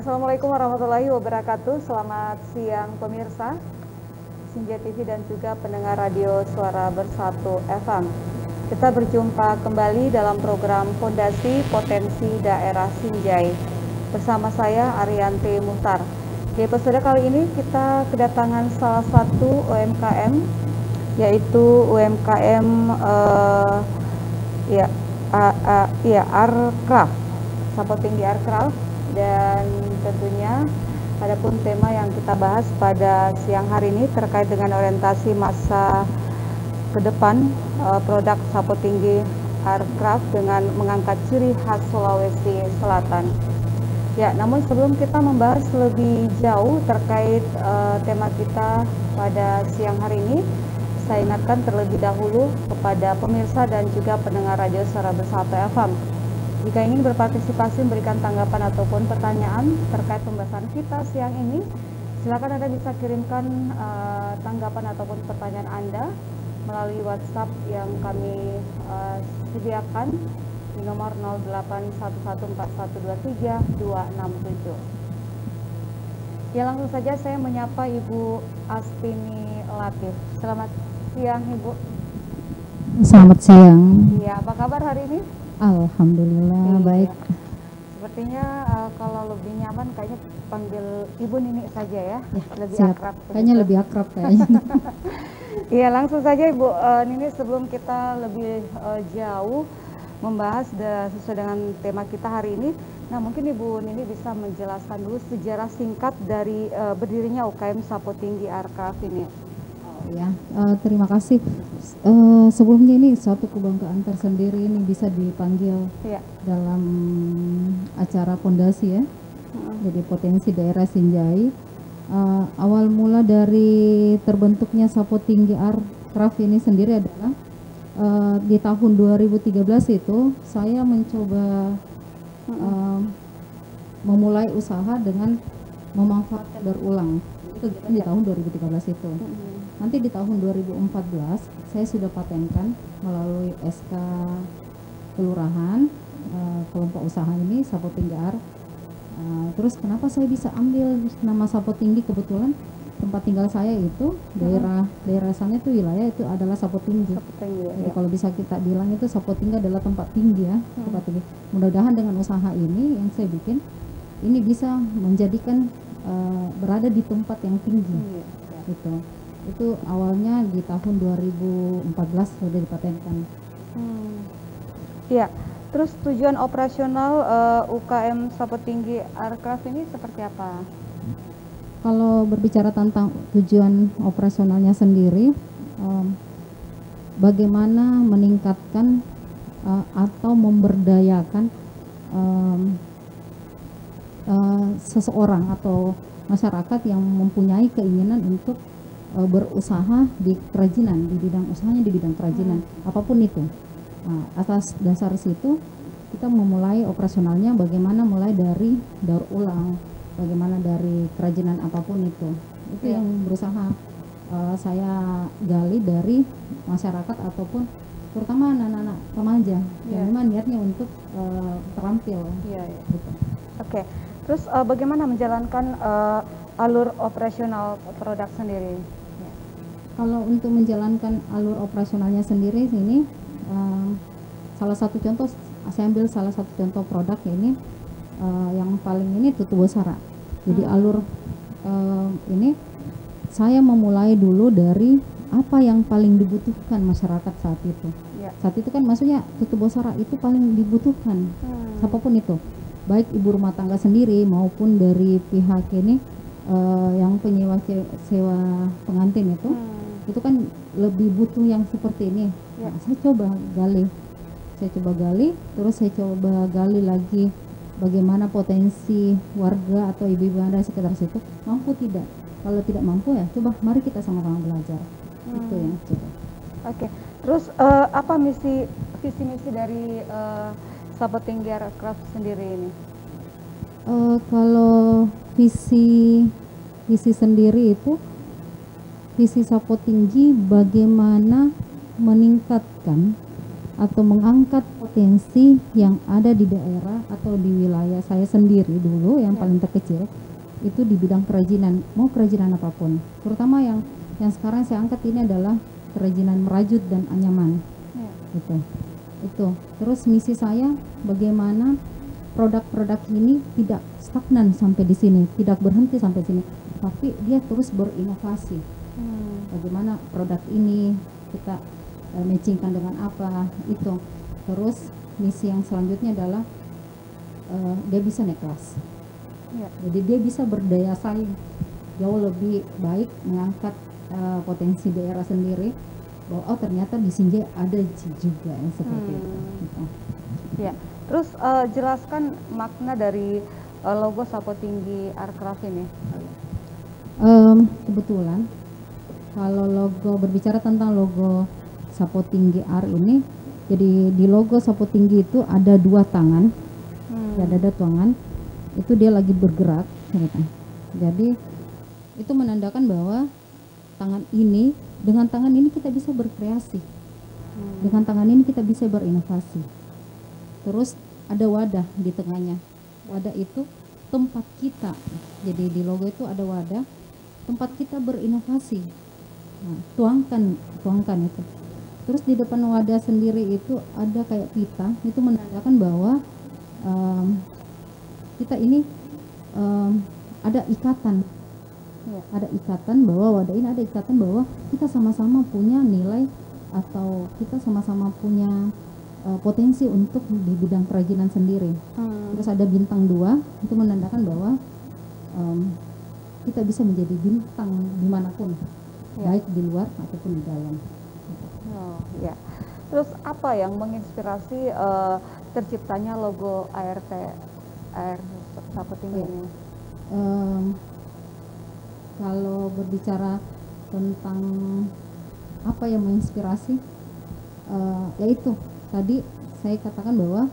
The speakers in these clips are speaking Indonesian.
Assalamualaikum warahmatullahi wabarakatuh. Selamat siang pemirsa Sinja TV dan juga pendengar radio Suara Bersatu FM. Kita berjumpa kembali dalam program Fondasi Potensi Daerah Sinjai bersama saya Arianti Muhtar. Di episode kali ini kita kedatangan salah satu UMKM, yaitu UMKM Aircraft, Sapo Tinggi Aircraft. Dan tentunya adapun tema yang kita bahas pada siang hari ini terkait dengan orientasi masa ke depan produk Sapo Tinggi Aircraft dengan mengangkat ciri khas Sulawesi Selatan. Ya, namun sebelum kita membahas lebih jauh terkait tema kita pada siang hari ini, saya ingatkan terlebih dahulu kepada pemirsa dan juga pendengar radio Suara Bersatu FM. Jika ingin berpartisipasi memberikan tanggapan ataupun pertanyaan terkait pembahasan kita siang ini, silakan Anda bisa kirimkan tanggapan ataupun pertanyaan Anda melalui WhatsApp yang kami sediakan di nomor 08114123 Ya, langsung saja saya menyapa Ibu Astini Latif. Selamat siang, Ibu. Selamat siang. Iya, apa kabar hari ini? Alhamdulillah, baik. Sepertinya kalau lebih nyaman kayaknya panggil Ibu Nini saja ya, lebih siap. akrab. Kayaknya lebih akrab kayaknya. Iya, langsung saja Ibu Nini, sebelum kita lebih jauh membahas sesuai dengan tema kita hari ini. Nah, mungkin Ibu Nini bisa menjelaskan dulu sejarah singkat dari berdirinya UKM Sapo Tinggi Aircraft ini. Ya, terima kasih. Sebelumnya ini suatu kebanggaan tersendiri ini bisa dipanggil dalam acara fondasi ya. Jadi Potensi Daerah Sinjai. Awal mula dari terbentuknya Sapo Tinggi Aircraft ini sendiri adalah di tahun 2013 itu saya mencoba memulai usaha dengan memanfaatkan daur ulang. Itu di tahun 2013 itu. Nanti di tahun 2014 saya sudah patenkan melalui SK kelurahan kelompok usaha ini Sapo Tinggi Air. Terus kenapa saya bisa ambil nama Sapo Tinggi? Kebetulan tempat tinggal saya itu daerah sana itu wilayah itu adalah Sapo Tinggi. Jadi kalau bisa kita bilang itu Sapo Tinggi adalah tempat tinggi ya, tempat tinggi. Mudah-mudahan dengan usaha ini yang saya bikin ini bisa menjadikan berada di tempat yang tinggi gitu. Itu awalnya di tahun 2014 sudah dipatenkan. Iya, terus tujuan operasional UKM Sapo Tinggi Aircraft ini seperti apa? Kalau berbicara tentang tujuan operasionalnya sendiri, bagaimana meningkatkan atau memberdayakan seseorang atau masyarakat yang mempunyai keinginan untuk berusaha di kerajinan, di bidang usahanya di bidang kerajinan, apapun itu. Nah, atas dasar situ kita memulai operasionalnya bagaimana mulai dari daur ulang, bagaimana dari kerajinan apapun itu yang berusaha saya gali dari masyarakat ataupun terutama anak-anak remaja yang memang niatnya untuk terampil. Gitu. Oke. Terus bagaimana menjalankan alur operasional produk sendiri? Kalau untuk menjalankan alur operasionalnya sendiri ini salah satu contoh, saya ambil salah satu contoh produk ini yang paling ini tutu bosara. Jadi alur ini saya memulai dulu dari apa yang paling dibutuhkan masyarakat saat itu. Saat itu kan maksudnya tutu bosara itu paling dibutuhkan, apapun itu, baik ibu rumah tangga sendiri maupun dari pihak ini yang penyewa sewa pengantin itu kan lebih butuh yang seperti ini. Nah, saya coba gali, terus saya coba gali lagi bagaimana potensi warga atau ibu-ibu yang ada di sekitar situ, mampu tidak. Kalau tidak mampu ya coba mari kita sama-sama belajar. Itu ya coba. Oke. Terus apa visi misi dari Sapo Tinggi Aircraft sendiri ini? Kalau visi sendiri itu, visi Sapo Tinggi bagaimana meningkatkan atau mengangkat potensi yang ada di daerah atau di wilayah saya sendiri dulu yang paling terkecil itu di bidang kerajinan, mau kerajinan apapun. Terutama yang sekarang saya angkat ini adalah kerajinan merajut dan anyaman. Itu. Terus misi saya bagaimana produk-produk ini tidak stagnan sampai di sini, tidak berhenti sampai sini, tapi dia terus berinovasi. Bagaimana produk ini kita matchingkan dengan apa itu. Terus misi yang selanjutnya adalah dia bisa naik kelas. Jadi dia bisa berdaya saing jauh lebih baik, mengangkat potensi daerah sendiri bahwa oh ternyata di sini ada juga yang seperti itu. Gitu. Ya. Terus jelaskan makna dari logo Sapo Tinggi Aircraft ini. Kebetulan kalau logo, berbicara tentang logo Sapo Tinggi Air ini, jadi di logo Sapo Tinggi itu ada dua tangan, ada tangan, itu dia lagi bergerak, jadi itu menandakan bahwa tangan ini, dengan tangan ini kita bisa berkreasi, dengan tangan ini kita bisa berinovasi. Terus ada wadah di tengahnya, wadah itu tempat kita, jadi di logo itu ada wadah, tempat kita berinovasi. Nah, tuangkan itu. Terus di depan wadah sendiri itu ada kayak pita, itu menandakan bahwa kita ini ada ikatan, ada ikatan bahwa wadah ini ada ikatan bahwa kita sama-sama punya nilai atau kita sama-sama punya potensi untuk di bidang kerajinan sendiri. Terus ada bintang 2, itu menandakan bahwa kita bisa menjadi bintang dimanapun, baik di luar ataupun di dalam. Terus apa yang menginspirasi terciptanya logo ART, Air Sapo Tinggi ini? Kalau berbicara tentang apa yang menginspirasi, yaitu tadi saya katakan bahwa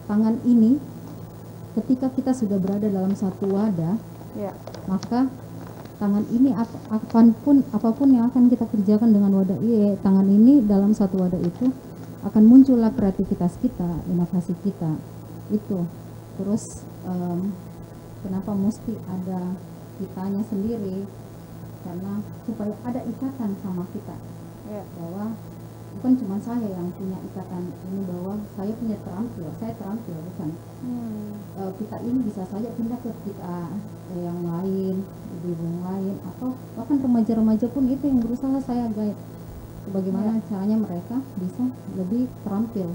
tangan ini ketika kita sudah berada dalam satu wadah, maka tangan ini apapun yang akan kita kerjakan dengan wadah tangan ini dalam satu wadah itu akan muncullah kreativitas kita, inovasi kita itu. Terus kenapa mesti ada kitanya sendiri? Karena supaya ada ikatan sama kita, bahwa bukan cuma saya yang punya ikatan ini, bahwa saya punya terampil bukan. Kita ini bisa saja pindah ke kita yang lain, ibu-ibu yang lain, atau bahkan remaja-remaja pun itu yang berusaha saya guide bagaimana caranya mereka bisa lebih terampil.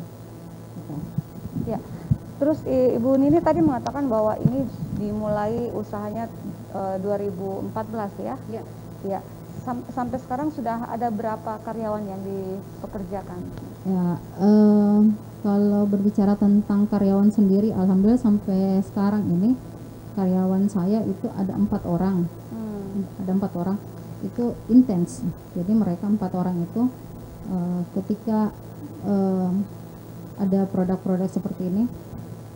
Terus Ibu Nini tadi mengatakan bahwa ini dimulai usahanya 2014 ya? Sampai sekarang sudah ada berapa karyawan yang dipekerjakan? Kalau berbicara tentang karyawan sendiri, alhamdulillah sampai sekarang ini karyawan saya itu ada 4 orang. Ada 4 orang itu intens. Jadi mereka 4 orang itu ketika ada produk-produk seperti ini,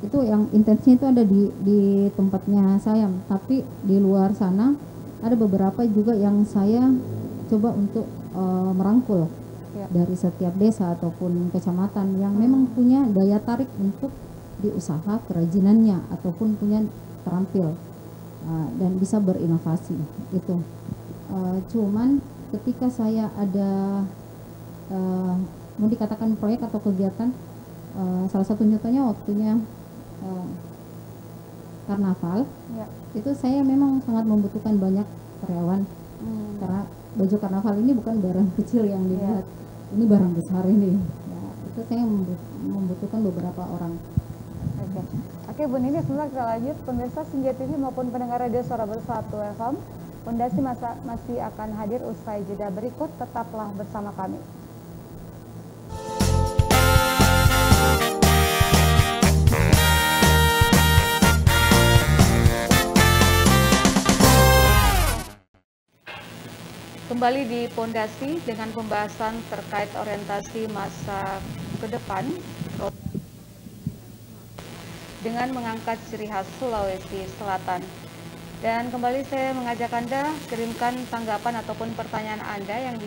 itu yang intensnya itu ada di tempatnya saya, tapi di luar sana ada beberapa juga yang saya coba untuk merangkul dari setiap desa ataupun kecamatan yang memang punya daya tarik untuk di usaha kerajinannya ataupun punya terampil dan bisa berinovasi itu. Cuman ketika saya ada mau dikatakan proyek atau kegiatan, salah satu contohnya waktunya karnaval, itu saya memang sangat membutuhkan banyak karyawan, karena baju karnaval ini bukan barang kecil yang dilihat, ini barang besar ini. Itu saya membutuhkan beberapa orang. Oke Bu Nini, sebentar kita lanjut. Pemirsa Senja TV maupun pendengar radio Suara Bersatu FM, Pondasi masih akan hadir usai jeda berikut. Tetaplah bersama kami. Kembali di Pondasi dengan pembahasan terkait orientasi masa ke depan dengan mengangkat ciri khas Sulawesi Selatan. Dan kembali saya mengajak Anda kirimkan tanggapan ataupun pertanyaan Anda yang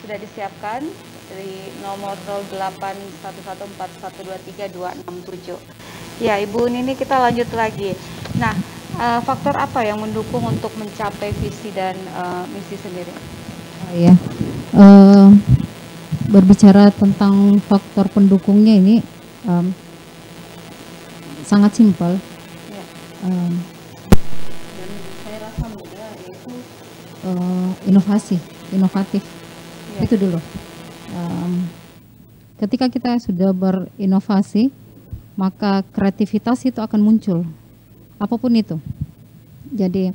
sudah disiapkan dari nomor 081141232267. Ya, Ibu Nini, kita lanjut lagi. Nah, faktor apa yang mendukung untuk mencapai visi dan misi sendiri? Ya, berbicara tentang faktor pendukungnya ini sangat simpel. Ya. Dan saya rasa mudah, yaitu inovatif. Ya. Itu dulu. Ketika kita sudah berinovasi, maka kreativitas itu akan muncul, apapun itu. Jadi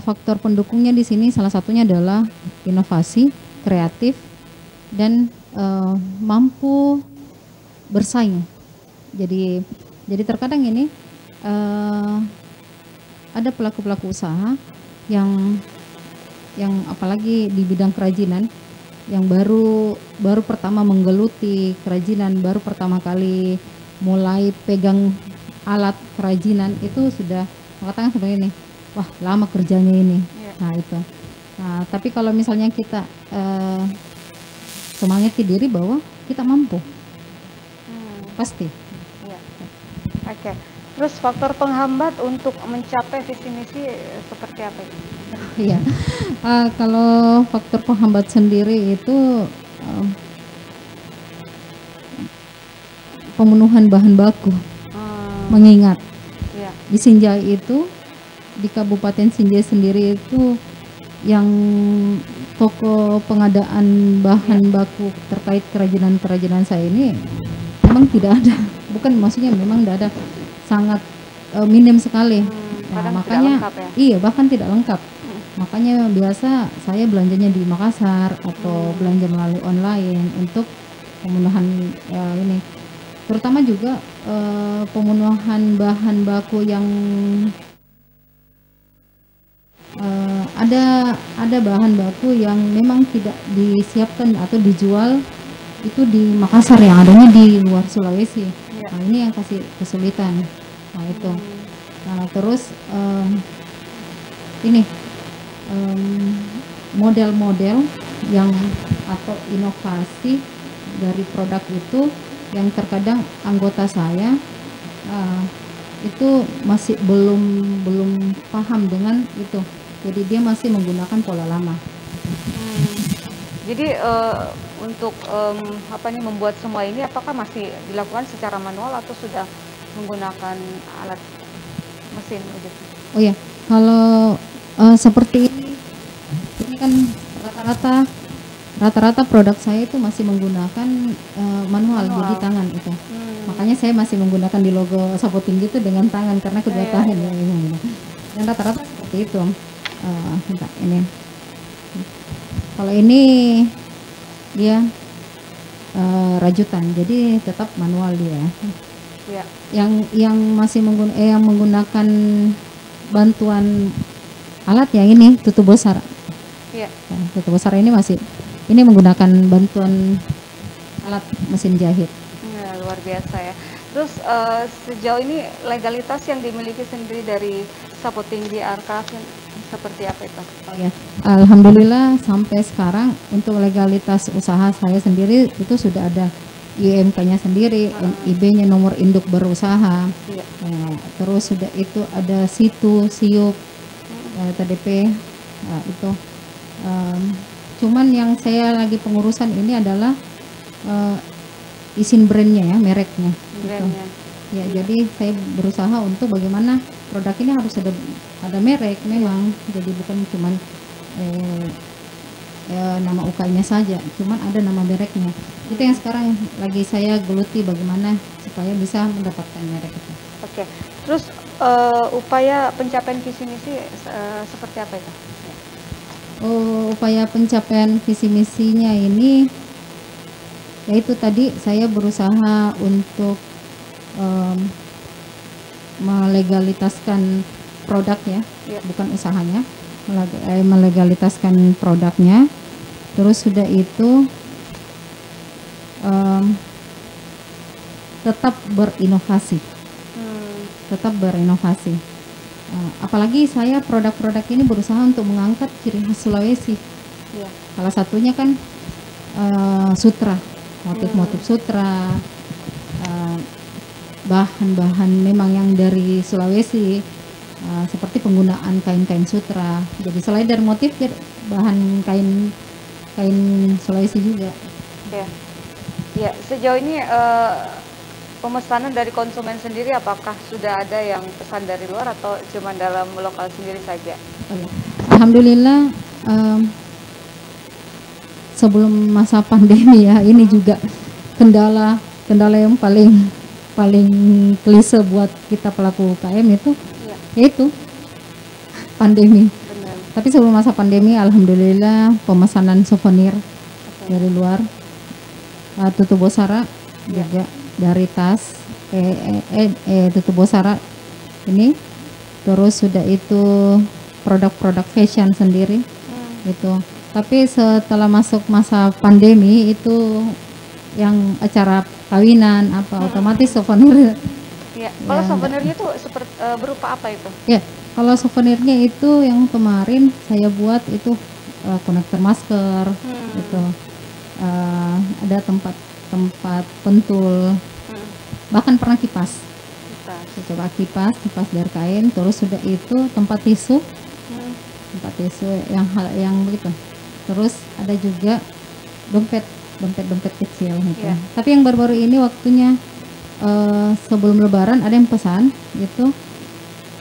faktor pendukungnya di sini salah satunya adalah inovasi, kreatif, dan mampu bersaing. Jadi terkadang ini ada pelaku-pelaku usaha yang apalagi di bidang kerajinan yang baru pertama menggeluti kerajinan, baru pertama kali mulai pegang alat kerajinan, itu sudah mengatakan seperti ini, wah lama kerjanya ini. Nah itu. Nah tapi kalau misalnya kita semangati diri bahwa kita mampu, pasti. Oke. Terus faktor penghambat untuk mencapai visi misi seperti apa? Iya. Kalau faktor penghambat sendiri itu pemenuhan bahan baku. Mengingat di Sinjai itu, di Kabupaten Sinjai sendiri itu, yang toko pengadaan bahan baku terkait kerajinan saya ini memang tidak ada. Bukan, maksudnya memang tidak ada, sangat minim sekali. Nah, makanya iya, bahkan tidak lengkap. Makanya biasa saya belanjanya di Makassar atau belanja melalui online untuk pemenuhan ini. Terutama juga pemenuhan bahan baku yang ada bahan baku yang memang tidak disiapkan atau dijual itu di Makassar, yang adanya di luar Sulawesi. Nah ini yang kasih kesulitan. Nah itu. Nah terus ini model-model yang atau inovasi dari produk itu yang terkadang anggota saya itu masih belum paham dengan itu. Jadi dia masih menggunakan pola lama. Jadi untuk membuat semua ini apakah masih dilakukan secara manual atau sudah menggunakan alat mesin begitu? Oh ya, kalau seperti ini kan rata-rata produk saya itu masih menggunakan manual, jadi tangan itu. Makanya saya masih menggunakan di logo Sapu Tinggi itu dengan tangan karena kedua tangan ya. Dan rata-rata seperti itu. Ini. Kalau ini dia rajutan, jadi tetap manual dia. Ya. Yang masih menggunakan bantuan alat yang ini tutup bosar. Ya. Tutup bosar ini ini menggunakan bantuan alat mesin jahit. Ya, luar biasa ya. Terus sejauh ini legalitas yang dimiliki sendiri dari Sapu Tinggi Aircraft seperti apa itu? Oh ya, alhamdulillah sampai sekarang untuk legalitas usaha saya sendiri itu sudah ada IMK-nya sendiri, NIB-nya, nomor induk berusaha. Terus sudah itu ada SIUP, TDP, itu. Cuman yang saya lagi pengurusan ini adalah izin brandnya ya, mereknya. Gitu. Ya, jadi saya berusaha untuk bagaimana produk ini harus ada merek memang, jadi bukan cuman nama UK-nya saja, cuman ada nama mereknya. Itu yang sekarang lagi saya geluti bagaimana supaya bisa mendapatkan merek itu. Oke, terus upaya pencapaian visi misi seperti apa itu? Upaya pencapaian visi misinya ini, yaitu tadi saya berusaha untuk melegalitaskan produknya, bukan usahanya, melegalitaskan produknya. Terus sudah itu tetap berinovasi, apalagi saya produk-produk ini berusaha untuk mengangkat ciri khas Sulawesi. Iya. Salah satunya kan sutra, motif-motif sutra, bahan-bahan memang yang dari Sulawesi, seperti penggunaan kain-kain sutra. Jadi selain dari motif, bahan kain Sulawesi juga. Ya, ya, sejauh ini pemesanan dari konsumen sendiri apakah sudah ada yang pesan dari luar atau cuma dalam lokal sendiri saja? Alhamdulillah, sebelum masa pandemi ya, ini juga kendala yang paling klise buat kita pelaku UKM itu, yaitu pandemi. Benar. Tapi sebelum masa pandemi, alhamdulillah pemesanan souvenir dari luar, tutu bosara juga dari tas, tutu bosara ini, terus sudah itu produk-produk fashion sendiri itu. Tapi setelah masuk masa pandemi itu yang acara kawinan otomatis souvenir. Ya, kalau souvenirnya itu seperti berupa apa itu? Ya, kalau souvenirnya itu yang kemarin saya buat itu konektor masker, itu ada tempat pentul, bahkan pernah kipas. Coba kipas dari kain, terus sudah itu tempat tisu yang begitu. Terus ada juga dompet kecil gitu. Tapi yang baru-baru ini waktunya sebelum Lebaran ada yang pesan itu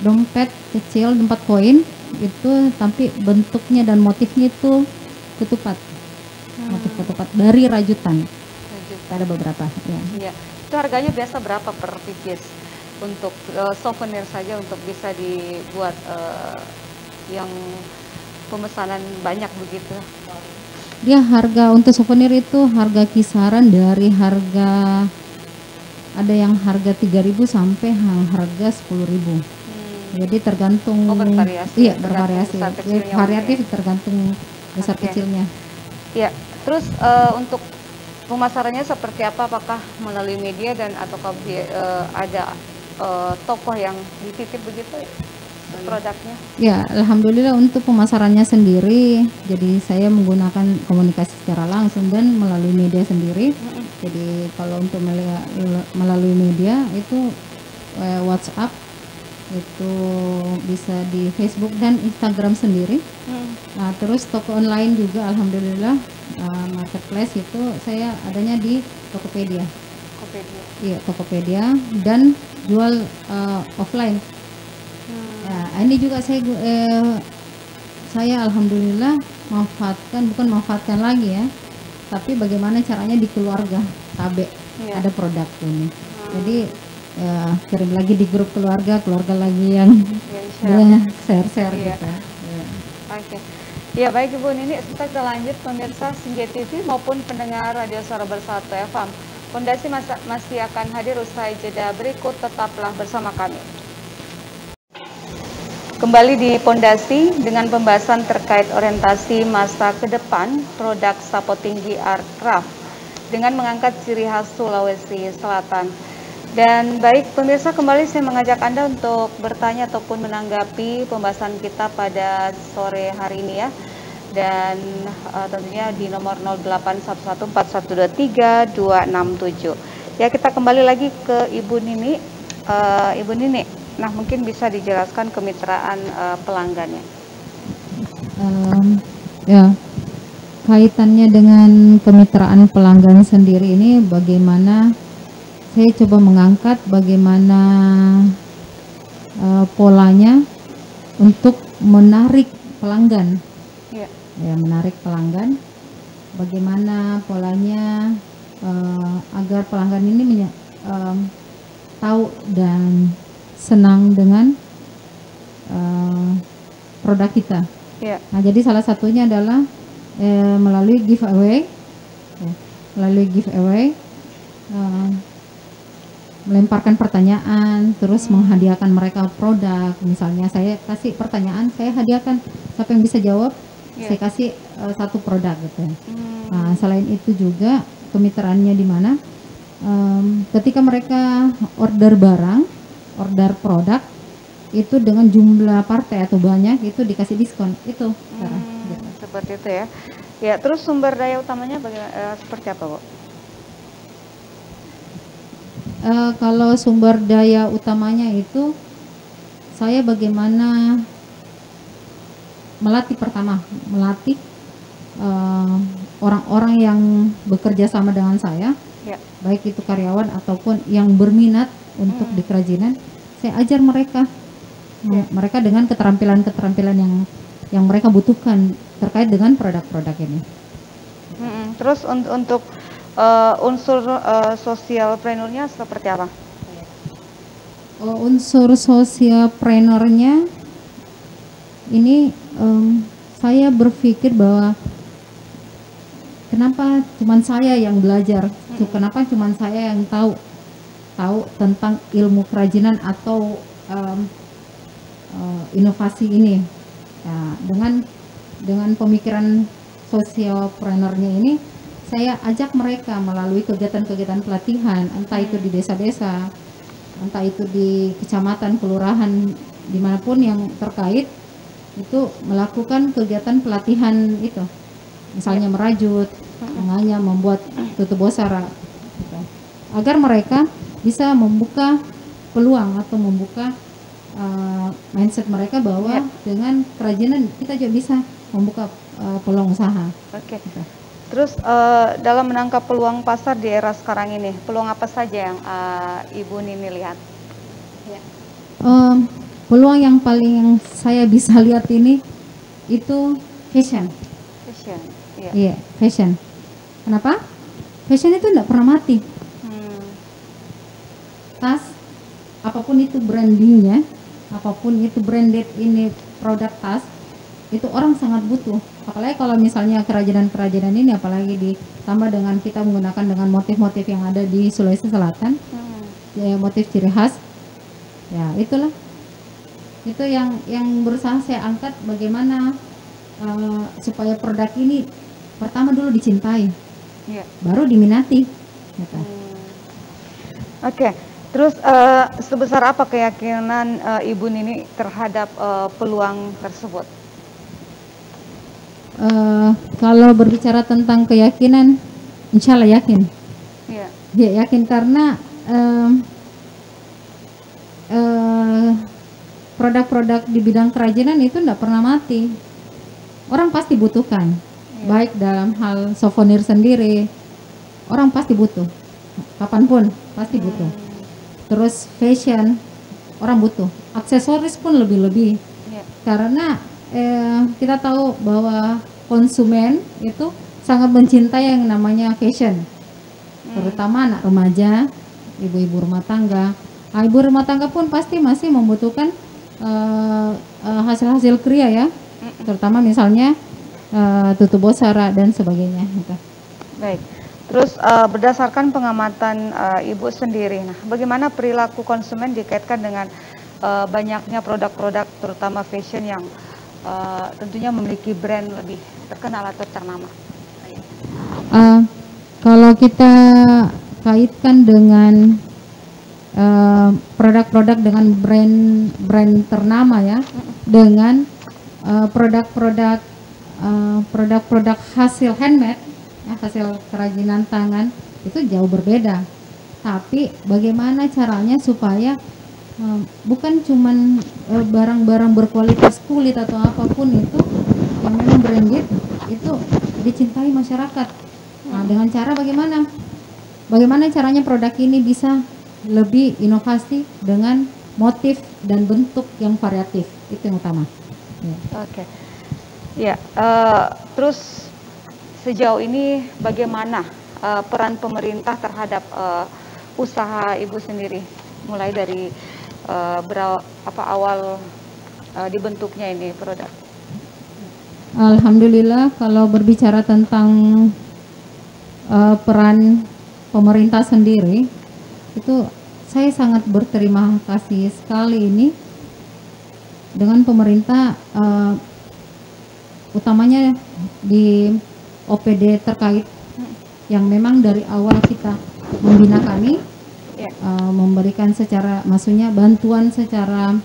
dompet kecil, dompet koin itu, tapi bentuknya dan motifnya itu ketupat, motif ketupat dari rajutan. Ada beberapa. Iya. Itu harganya biasa berapa per piece untuk souvenir saja untuk bisa dibuat yang pemesanan banyak begitu? Dia harga untuk souvenir itu harga kisaran dari harga, ada yang harga 3.000 sampai harga 10.000. Jadi tergantung. Bervariasi. Iya, bervariasi. Variatif tergantung besar kecilnya. Iya. Terus untuk pemasarannya seperti apa? Apakah melalui media dan ataukah ada toko yang dititip begitu produknya? Ya, alhamdulillah untuk pemasarannya sendiri, jadi saya menggunakan komunikasi secara langsung dan melalui media sendiri. Jadi kalau untuk melalui media itu WhatsApp, itu bisa di Facebook dan Instagram sendiri. Nah, terus toko online juga alhamdulillah, marketplace itu saya adanya di Tokopedia. Iya, Tokopedia, dan jual offline. Nah, ini juga saya alhamdulillah bukan manfaatkan lagi ya, tapi bagaimana caranya di keluarga KB ada produk ini. Jadi kirim lagi di grup keluarga lagi yang share gitu. Oke. Ya, baik Ibu Nini, kita lanjut pemirsa Senja TV maupun pendengar Radio Suara Bersatu FM. Pondasi masih akan hadir usai jeda berikut, tetaplah bersama kami. Kembali di Pondasi dengan pembahasan terkait orientasi masa ke depan produk Sapo Tinggi Art Craft dengan mengangkat ciri khas Sulawesi Selatan. Dan baik pemirsa, kembali saya mengajak Anda untuk bertanya ataupun menanggapi pembahasan kita pada sore hari ini ya. Dan tentunya di nomor 08114123 Ya, kita kembali lagi ke Ibu Nini. Ibu Nini, nah mungkin bisa dijelaskan kemitraan pelanggannya. Ya, kaitannya dengan kemitraan pelanggan sendiri ini bagaimana saya coba mengangkat bagaimana polanya untuk menarik pelanggan. Ya, menarik pelanggan. Bagaimana polanya agar pelanggan ini tahu dan senang dengan produk kita. Nah, jadi salah satunya adalah melalui giveaway, melemparkan pertanyaan, terus menghadiahkan mereka produk. Misalnya saya kasih pertanyaan, saya hadiahkan, siapa yang bisa jawab, saya kasih satu produk gitu. Nah, selain itu juga kemitraannya di mana ketika mereka order barang, order produk itu dengan jumlah partai atau banyak itu dikasih diskon itu. Seperti itu ya. Ya, terus sumber daya utamanya seperti apa, Bu? Kalau sumber daya utamanya itu saya bagaimana melatih orang-orang yang bekerja sama dengan saya, baik itu karyawan ataupun yang berminat untuk di kerajinan, saya ajar mereka, mereka dengan keterampilan-keterampilan yang mereka butuhkan terkait dengan produk-produk ini. Terus untuk unsur sosialpreneurnya seperti apa? Unsur sosialpreneurnya ini saya berpikir bahwa kenapa cuma saya yang belajar, kenapa cuma saya yang tahu tentang ilmu kerajinan atau inovasi ini. Ya, dengan pemikiran sosialpreneurnya ini, saya ajak mereka melalui kegiatan-kegiatan pelatihan, entah itu di desa-desa, entah itu di kecamatan, kelurahan, dimanapun yang terkait, itu melakukan kegiatan pelatihan itu, misalnya merajut, menganyam, membuat tutup bosara, gitu. Agar mereka bisa membuka peluang atau membuka mindset mereka bahwa dengan kerajinan kita juga bisa membuka peluang usaha. Gitu. Terus dalam menangkap peluang pasar di era sekarang ini, peluang apa saja yang Ibu Nini lihat? Peluang yang paling saya bisa lihat ini itu fashion. Iya, fashion. Kenapa? Fashion itu tidak pernah mati. Tas, apapun itu brandingnya, apapun itu branded ini produk tas, itu orang sangat butuh. Apalagi kalau misalnya kerajinan-kerajinan ini, apalagi ditambah dengan kita menggunakan dengan motif-motif yang ada di Sulawesi Selatan, ya, motif ciri khas. Ya, itulah. Itu yang berusaha saya angkat, bagaimana supaya produk ini pertama dulu dicintai, baru diminati. Gitu. Oke. Terus sebesar apa keyakinan Ibu Nini terhadap peluang tersebut? Kalau berbicara tentang keyakinan, insya Allah yakin. Ya, yakin karena produk-produk di bidang kerajinan itu tidak pernah mati. Orang pasti butuhkan, baik dalam hal souvenir sendiri, orang pasti butuh, kapanpun pasti butuh. Terus fashion, orang butuh. Aksesoris pun lebih-lebih, karena kita tahu bahwa konsumen itu sangat mencintai yang namanya fashion, terutama anak remaja, ibu-ibu rumah tangga. Ibu rumah tangga pun pasti masih membutuhkan hasil-hasil kriya, ya, terutama misalnya tutup bosara dan sebagainya. Gitu. Baik. Terus berdasarkan pengamatan Ibu sendiri, nah, bagaimana perilaku konsumen dikaitkan dengan banyaknya produk-produk terutama fashion yang tentunya memiliki brand lebih terkenal atau ternama? Kalau kita kaitkan dengan produk-produk dengan brand ternama, ya, dengan produk-produk hasil handmade, ya, hasil kerajinan tangan, itu jauh berbeda. Tapi bagaimana caranya supaya bukan cuman barang-barang berkualitas kulit atau apapun itu yang memang branded itu dicintai masyarakat. Nah, dengan cara bagaimana caranya produk ini bisa lebih inovasi dengan motif dan bentuk yang variatif, itu yang utama. Ya. Oke. Ya, terus sejauh ini bagaimana peran pemerintah terhadap usaha Ibu sendiri, mulai dari awal dibentuknya ini produk? Alhamdulillah, kalau berbicara tentang peran pemerintah sendiri, itu saya sangat berterima kasih sekali ini dengan pemerintah, utamanya di OPD terkait yang memang dari awal kita membina kami, memberikan maksudnya bantuan secara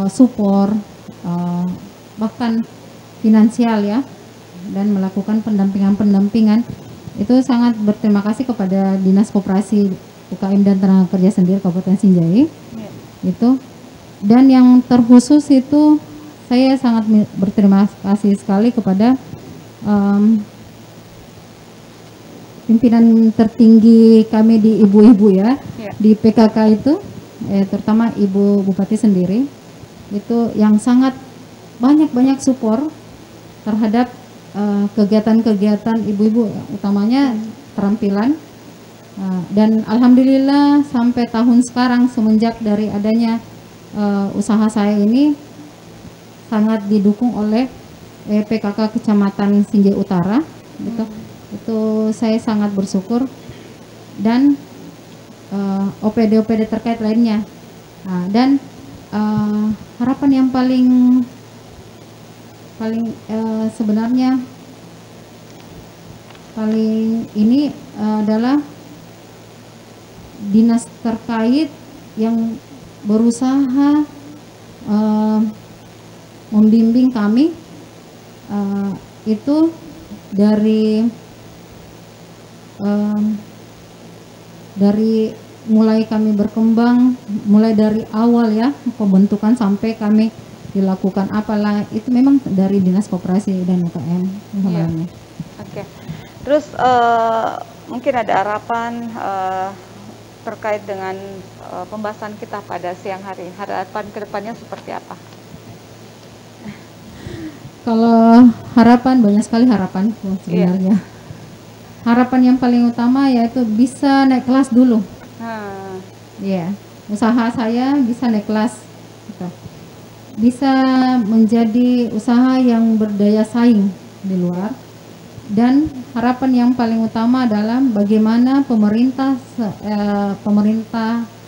support, bahkan finansial, ya, dan melakukan pendampingan. Itu sangat berterima kasih kepada Dinas Koperasi UKM dan Tenaga Kerja sendiri Kabupaten Sinjai. Itu, dan yang terkhusus itu saya sangat berterima kasih sekali kepada pimpinan tertinggi kami di ibu-ibu ya, di PKK itu, terutama Ibu Bupati sendiri, itu yang sangat banyak support terhadap kegiatan-kegiatan ibu-ibu, utamanya keterampilan. Dan alhamdulillah sampai tahun sekarang, semenjak dari adanya usaha saya ini sangat didukung oleh PKK Kecamatan Sinjai Utara, gitu. Itu saya sangat bersyukur, dan OPD terkait lainnya. Dan harapan yang paling sebenarnya paling ini adalah dinas terkait yang berusaha membimbing kami, itu dari mulai kami berkembang, mulai dari awal ya pembentukan sampai kami dilakukan apalah, itu memang dari Dinas Koperasi dan UKM sebenarnya. Oke. Terus mungkin ada harapan terkait dengan pembahasan kita pada siang hari. Harapan kedepannya seperti apa? Kalau harapan, banyak sekali harapan sebenarnya. Harapan yang paling utama yaitu bisa naik kelas dulu. Usaha saya bisa naik kelas, gitu. Bisa menjadi usaha yang berdaya saing di luar. Dan harapan yang paling utama adalah bagaimana pemerintah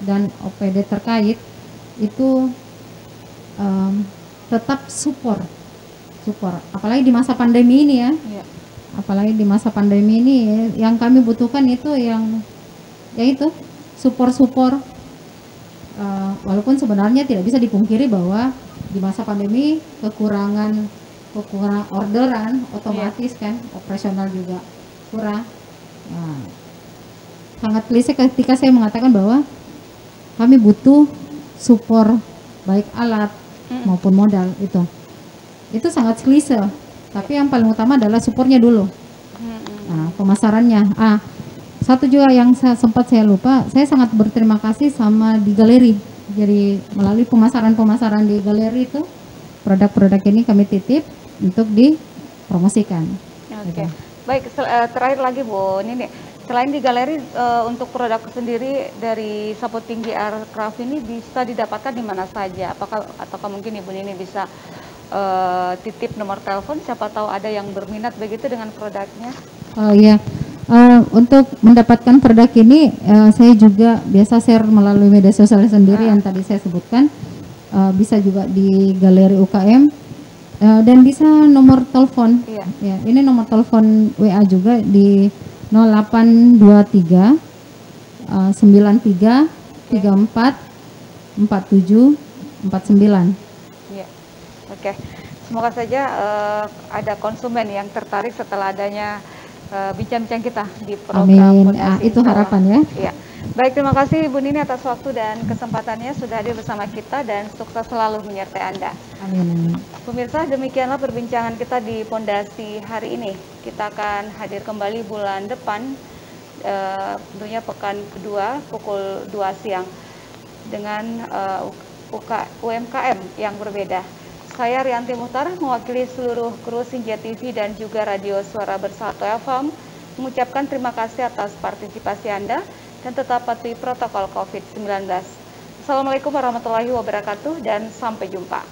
dan OPD terkait itu tetap support, apalagi di masa pandemi ini ya. Apalagi di masa pandemi ini, yang kami butuhkan itu yaitu support. Walaupun sebenarnya tidak bisa dipungkiri bahwa di masa pandemi kekurangan orderan, otomatis kan operasional juga kurang. Sangat klise ketika saya mengatakan bahwa kami butuh support baik alat maupun modal. Itu sangat klise, tapi yang paling utama adalah supportnya dulu. Pemasarannya. Satu juga yang sempat saya lupa, saya sangat berterima kasih sama di galeri. Jadi melalui pemasaran di galeri itu, produk-produk ini kami titip untuk dipromosikan. Oke. Baik, terakhir lagi Bu Nini, selain di galeri, untuk produk sendiri dari Sapu Tinggi Aircraft ini bisa didapatkan di mana saja? Apakah mungkin Ibu Nini bisa titip nomor telepon, siapa tahu ada yang berminat begitu dengan produknya? Untuk mendapatkan produk ini saya juga biasa share melalui media sosial sendiri yang tadi saya sebutkan. Bisa juga di galeri UKM, dan bisa nomor telepon. Ya, ini nomor telepon WA juga di 0823 93 34 47 49. Oke, semoga saja ada konsumen yang tertarik setelah adanya bincang-bincang kita di program. Amin. Itu harapan ya. Baik, terima kasih Bu Nini atas waktu dan kesempatannya sudah hadir bersama kita, dan sukses selalu menyertai Anda. Amin. Pemirsa, demikianlah perbincangan kita di Pondasi hari ini. Kita akan hadir kembali bulan depan, tentunya pekan kedua pukul 2 siang dengan UMKM yang berbeda. Saya Rianti Muhtar mewakili seluruh kru Sinjai TV dan juga Radio Suara Bersatu FM mengucapkan terima kasih atas partisipasi Anda dan tetap patuhi protokol COVID-19. Assalamualaikum warahmatullahi wabarakatuh dan sampai jumpa.